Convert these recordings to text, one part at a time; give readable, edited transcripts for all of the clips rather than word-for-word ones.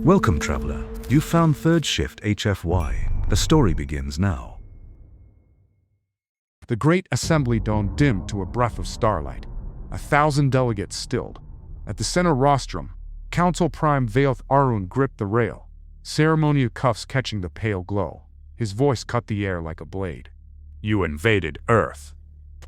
Welcome, traveler. You found Third Shift HFY. The story begins now. The great assembly dome dimmed to a breath of starlight. 1,000 delegates stilled. At the center rostrum, Council Prime Vaelth Arun gripped the rail, ceremonial cuffs catching the pale glow. His voice cut the air like a blade. You invaded Earth.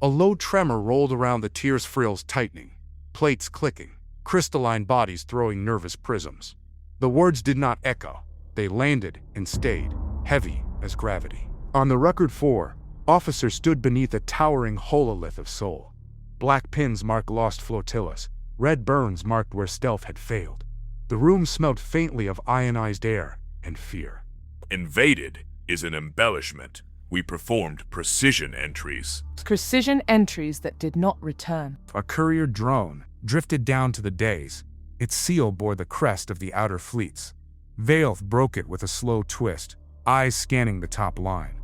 A low tremor rolled around the tier's frills, tightening, plates clicking, crystalline bodies throwing nervous prisms. The words did not echo. They landed and stayed, heavy as gravity. On the record 4, officers stood beneath a towering hololith of soul. Black pins marked lost flotillas. Red burns marked where stealth had failed. The room smelled faintly of ionized air and fear. Invaded is an embellishment. We performed precision entries. Precision entries that did not return. A courier drone drifted down to the days. Its seal bore the crest of the outer fleets. Vaelth broke it with a slow twist, eyes scanning the top line.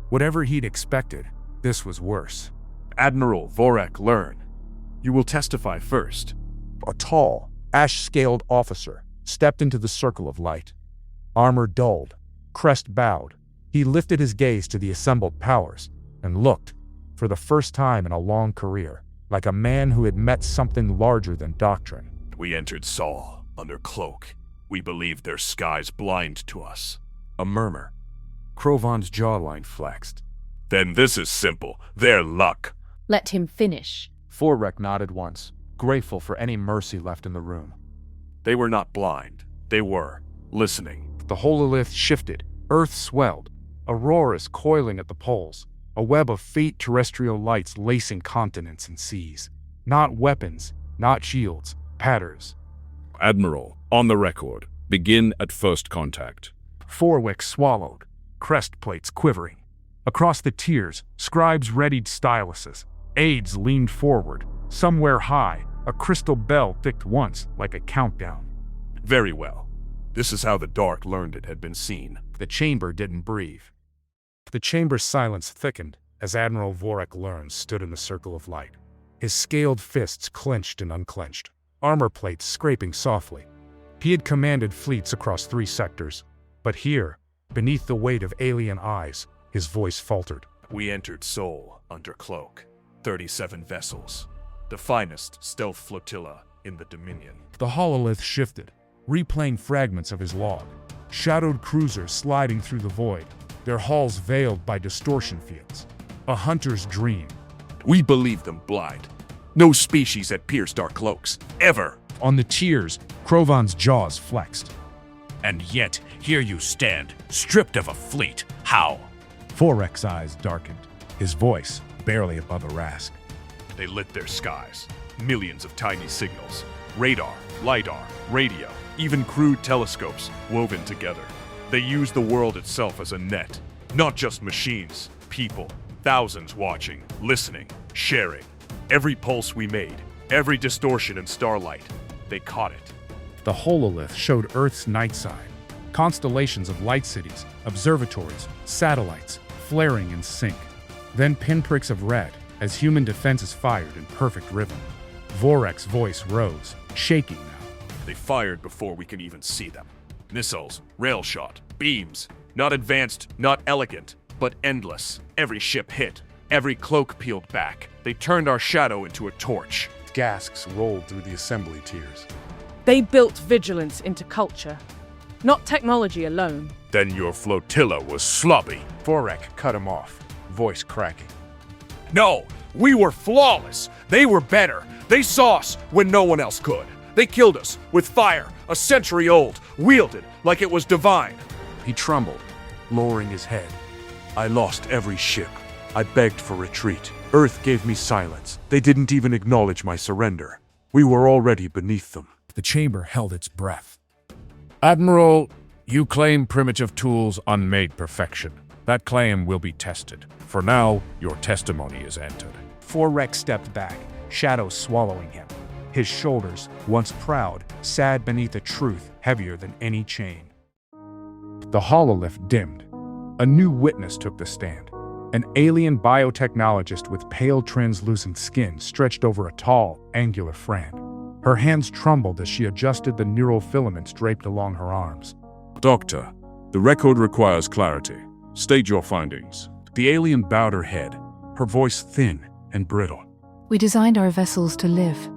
Whatever he'd expected, this was worse. Admiral Vorak Learn, you will testify first. A tall, ash-scaled officer stepped into the circle of light. Armor dulled, crest bowed. He lifted his gaze to the assembled powers and looked, for the first time in a long career, like a man who had met something larger than doctrine. We entered Sol under cloak. We believed their skies blind to us. A murmur. Krovan's jawline flexed. Then this is simple. Their luck. Let him finish. Forrek nodded once, grateful for any mercy left in the room. They were not blind. They were listening. The hololith shifted. Earth swelled. Auroras coiling at the poles. A web of faint terrestrial lights lacing continents and seas. Not weapons, not shields. Patterns. Admiral, on the record, begin at first contact. Forwick swallowed, crest plates quivering. Across the tiers, scribes readied styluses. Aides leaned forward. Somewhere high, a crystal bell ticked once like a countdown. Very well. This is how the Dark learned it had been seen. The chamber didn't breathe. The chamber's silence thickened as Admiral Vorak Learn stood in the circle of light. His scaled fists clenched and unclenched. Armor plates scraping softly. He had commanded fleets across 3 sectors, but here, beneath the weight of alien eyes, his voice faltered. We entered Sol under cloak. 37 vessels. The finest stealth flotilla in the Dominion. The hololith shifted, replaying fragments of his log. Shadowed cruisers sliding through the void, their hulls veiled by distortion fields. A hunter's dream. We believed them blind. No species had pierced our cloaks, ever. On the tiers, Krovan's jaws flexed. And yet, here you stand, stripped of a fleet. How? Forrek's eyes darkened, his voice barely above a rasp. They lit their skies. Millions of tiny signals. Radar, LiDAR, radio, even crude telescopes woven together. They used the world itself as a net. Not just machines, people. Thousands watching, listening, sharing. Every pulse we made, every distortion in starlight, they caught it. The hololith showed Earth's night side. Constellations of light cities, observatories, satellites, flaring in sync. Then pinpricks of red as human defenses fired in perfect rhythm. Vorek's voice rose, shaking now. They fired before we could even see them. Missiles, rail shot, beams. Not advanced, not elegant, but endless. Every ship hit. Every cloak peeled back. They turned our shadow into a torch. Gasps rolled through the assembly tiers. They built vigilance into culture, not technology alone. Then your flotilla was sloppy. Forek cut him off, voice cracking. No, we were flawless. They were better. They saw us when no one else could. They killed us with fire, a century old, wielded like it was divine. He trembled, lowering his head. I lost every ship. I begged for retreat. Earth gave me silence. They didn't even acknowledge my surrender. We were already beneath them. The chamber held its breath. Admiral, you claim primitive tools unmade perfection. That claim will be tested. For now, your testimony is entered. Forek stepped back, shadows swallowing him. His shoulders, once proud, sad beneath a truth heavier than any chain. The hololith dimmed. A new witness took the stand. An alien biotechnologist with pale translucent skin stretched over a tall, angular Fran. Her hands trembled as she adjusted the neural filaments draped along her arms. Doctor, the record requires clarity. State your findings. The alien bowed her head, her voice thin and brittle. We designed our vessels to live.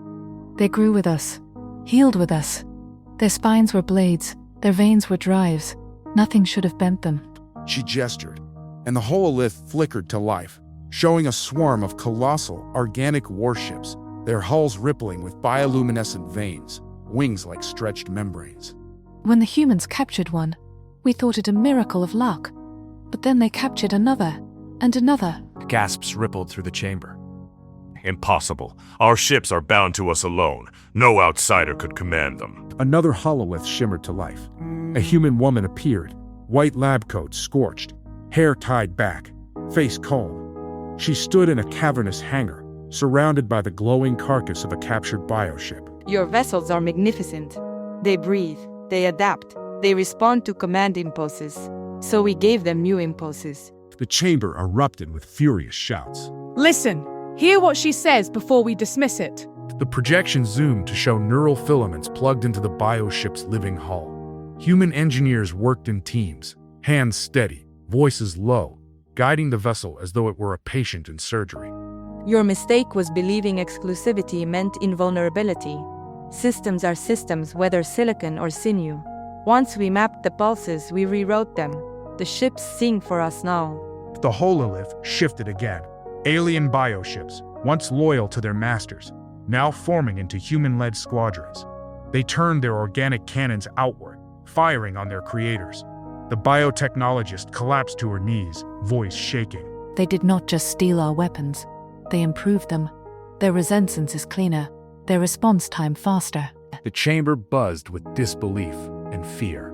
They grew with us, healed with us. Their spines were blades, their veins were drives. Nothing should have bent them. She gestured, and the hololith flickered to life, showing a swarm of colossal, organic warships, their hulls rippling with bioluminescent veins, wings like stretched membranes. When the humans captured one, we thought it a miracle of luck. But then they captured another, and another. Gasps rippled through the chamber. Impossible. Our ships are bound to us alone. No outsider could command them. Another hololith shimmered to life. A human woman appeared, white lab coat scorched, hair tied back, face calm. She stood in a cavernous hangar, surrounded by the glowing carcass of a captured bioship. Your vessels are magnificent. They breathe, they adapt, they respond to command impulses. So we gave them new impulses. The chamber erupted with furious shouts. Listen, hear what she says before we dismiss it. The projection zoomed to show neural filaments plugged into the bioship's living hull. Human engineers worked in teams, hands steady, voices low, guiding the vessel as though it were a patient in surgery. Your mistake was believing exclusivity meant invulnerability. Systems are systems, whether silicon or sinew. Once we mapped the pulses, we rewrote them. The ships sing for us now. The hololith shifted again. Alien bioships, once loyal to their masters, now forming into human-led squadrons. They turned their organic cannons outward, firing on their creators. The biotechnologist collapsed to her knees, voice shaking. They did not just steal our weapons. They improved them. Their resistance is cleaner, their response time faster. The chamber buzzed with disbelief and fear.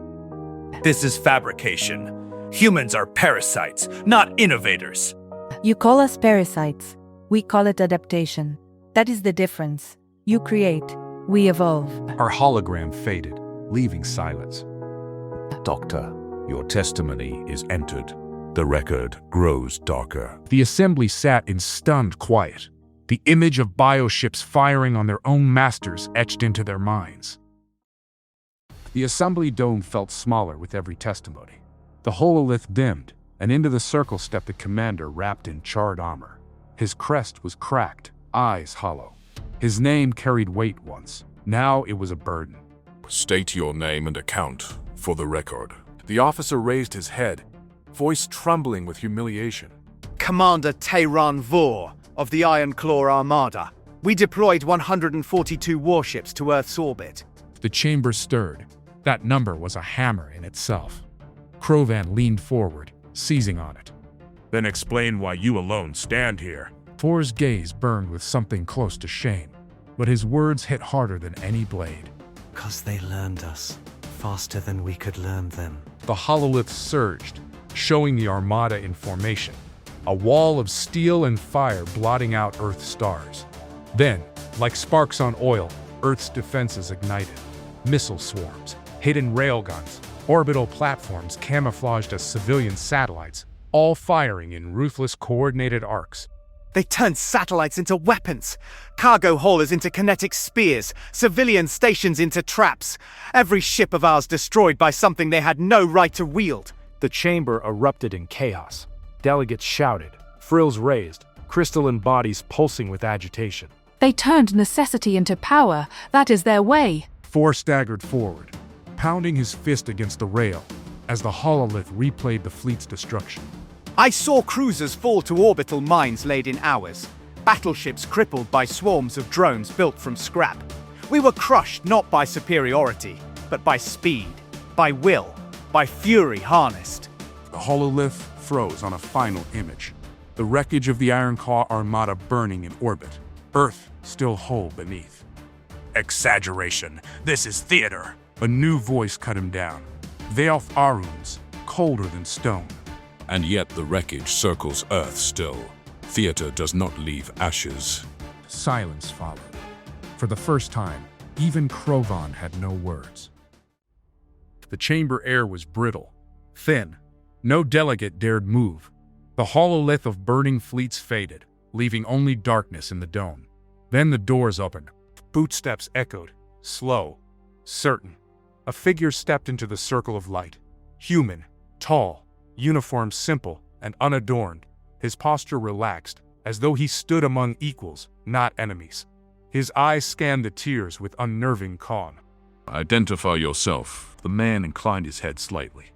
This is fabrication. Humans are parasites, not innovators. You call us parasites. We call it adaptation. That is the difference. You create, we evolve. Her hologram faded, leaving silence. Doctor, your testimony is entered. The record grows darker. The assembly sat in stunned quiet, the image of bioships firing on their own masters etched into their minds. The assembly dome felt smaller with every testimony. The hololith dimmed, and into the circle stepped the commander wrapped in charred armor. His crest was cracked, eyes hollow. His name carried weight once. Now it was a burden. State your name and account for the record. The officer raised his head, voice trembling with humiliation. Commander Tehran Vor of the Iron Claw Armada. We deployed 142 warships to Earth's orbit. The chamber stirred. That number was a hammer in itself. Krovan leaned forward, seizing on it. Then explain why you alone stand here. Vor's gaze burned with something close to shame, but his words hit harder than any blade. 'Cause they learned us faster than we could learn them. The hololith surged, showing the armada in formation, a wall of steel and fire blotting out Earth's stars. Then, like sparks on oil, Earth's defenses ignited. Missile swarms, hidden railguns, orbital platforms camouflaged as civilian satellites, all firing in ruthless coordinated arcs. They turned satellites into weapons, cargo haulers into kinetic spears, civilian stations into traps. Every ship of ours destroyed by something they had no right to wield. The chamber erupted in chaos. Delegates shouted, frills raised, crystalline bodies pulsing with agitation. They turned necessity into power. That is their way. Vor staggered forward, pounding his fist against the rail as the hololith replayed the fleet's destruction. I saw cruisers fall to orbital mines laid in hours. Battleships crippled by swarms of drones built from scrap. We were crushed not by superiority, but by speed, by will, by fury harnessed. The hololith froze on a final image. The wreckage of the Iron Claw Armada burning in orbit. Earth still whole beneath. Exaggeration. This is theater. A new voice cut him down. Veoth Aruns, colder than stone. And yet the wreckage circles Earth still. Theater does not leave ashes. Silence followed. For the first time, even Krovan had no words. The chamber air was brittle, thin. No delegate dared move. The hololith of burning fleets faded, leaving only darkness in the dome. Then the doors opened. Bootsteps echoed, slow, certain. A figure stepped into the circle of light. Human, tall, uniform simple, and unadorned. His posture relaxed, as though he stood among equals, not enemies. His eyes scanned the tiers with unnerving calm. Identify yourself. The man inclined his head slightly.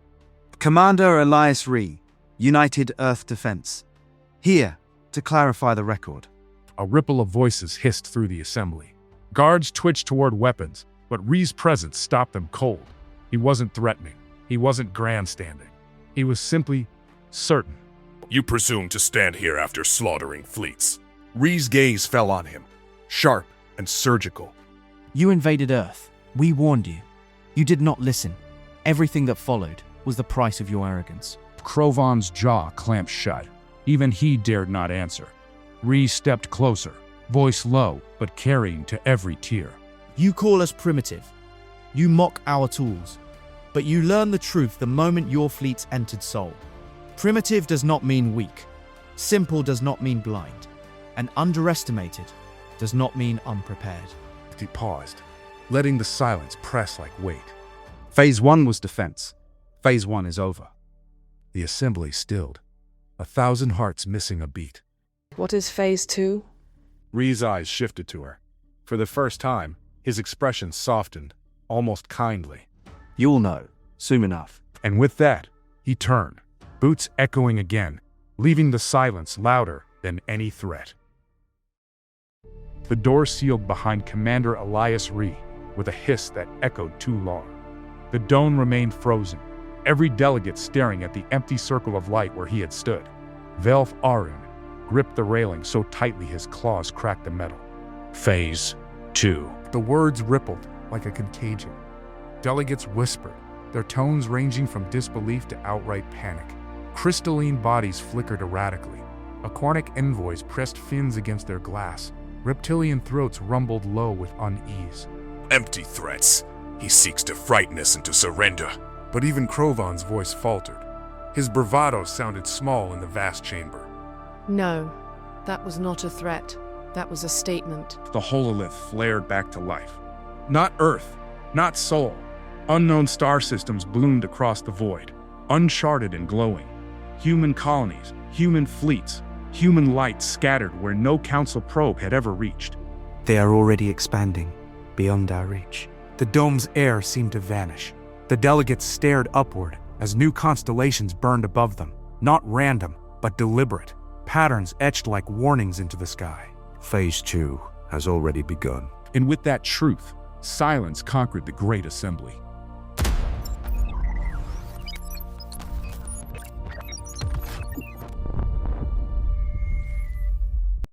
Commander Elias Ree, United Earth Defense. Here, to clarify the record. A ripple of voices hissed through the assembly. Guards twitched toward weapons, but Ree's presence stopped them cold. He wasn't threatening. He wasn't grandstanding. He was simply certain. You presume to stand here after slaughtering fleets. Ree's gaze fell on him, sharp and surgical. You invaded Earth. We warned you. You did not listen. Everything that followed was the price of your arrogance. Krovan's jaw clamped shut. Even he dared not answer. Ree stepped closer, voice low, but carrying to every tier. You call us primitive. You mock our tools. But you learn the truth the moment your fleets entered Sol. Primitive does not mean weak. Simple does not mean blind. And underestimated does not mean unprepared. He paused, letting the silence press like weight. Phase 1 was defense. Phase 1 is over. The assembly stilled, 1,000 hearts missing a beat. What is Phase 2? Ree's eyes shifted to her. For the first time, his expression softened, almost kindly. You'll know, soon enough. And with that, he turned, boots echoing again, leaving the silence louder than any threat. The door sealed behind Commander Elias Ree with a hiss that echoed too long. The dome remained frozen, every delegate staring at the empty circle of light where he had stood. Velf Arun gripped the railing so tightly his claws cracked the metal. Phase 2. The words rippled like a contagion. Delegates whispered, their tones ranging from disbelief to outright panic. Crystalline bodies flickered erratically. Aquatic envoys pressed fins against their glass. Reptilian throats rumbled low with unease. Empty threats. He seeks to frighten us into surrender. But even Krovan's voice faltered. His bravado sounded small in the vast chamber. No, that was not a threat. That was a statement. The hololith flared back to life. Not Earth, not Sol. Unknown star systems bloomed across the void, uncharted and glowing. Human colonies, human fleets, human light scattered where no council probe had ever reached. They are already expanding, beyond our reach. The dome's air seemed to vanish. The delegates stared upward as new constellations burned above them. Not random, but deliberate. Patterns etched like warnings into the sky. Phase 2 has already begun. And with that truth, silence conquered the great assembly.